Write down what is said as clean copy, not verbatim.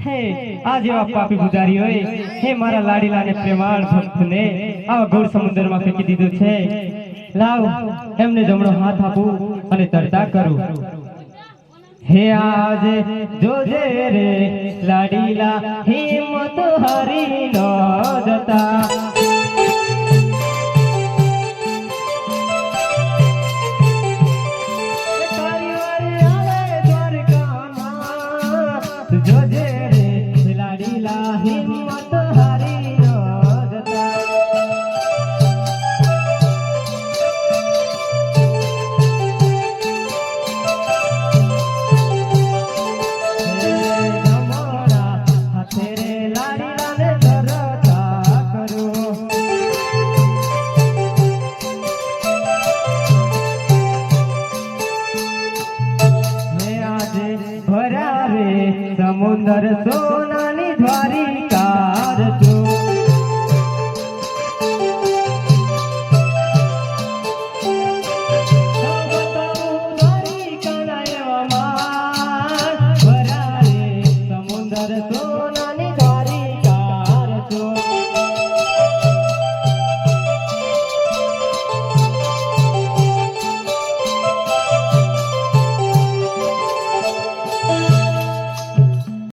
હે आज एवा पापी पुजारी होय हे मारा लाडीला ने प्रेमाळ भक्त ने आवा गौर समुद्र में फेंकी दीधो छे। लाव एमने जमणो हाथ आपू अने तरता करू। हे आज जोजे रे लाडीला हिम्मत हारी न जता। जोजे रे लाडीला हिम्मत हारी न जता। जमोड़ा हाथे रे लाडीला ने तरता करू। हे आज भरावे समुंदर सोनानी द्वारिकार जो। द्वारिका ना एवा मार भरावे समुंदर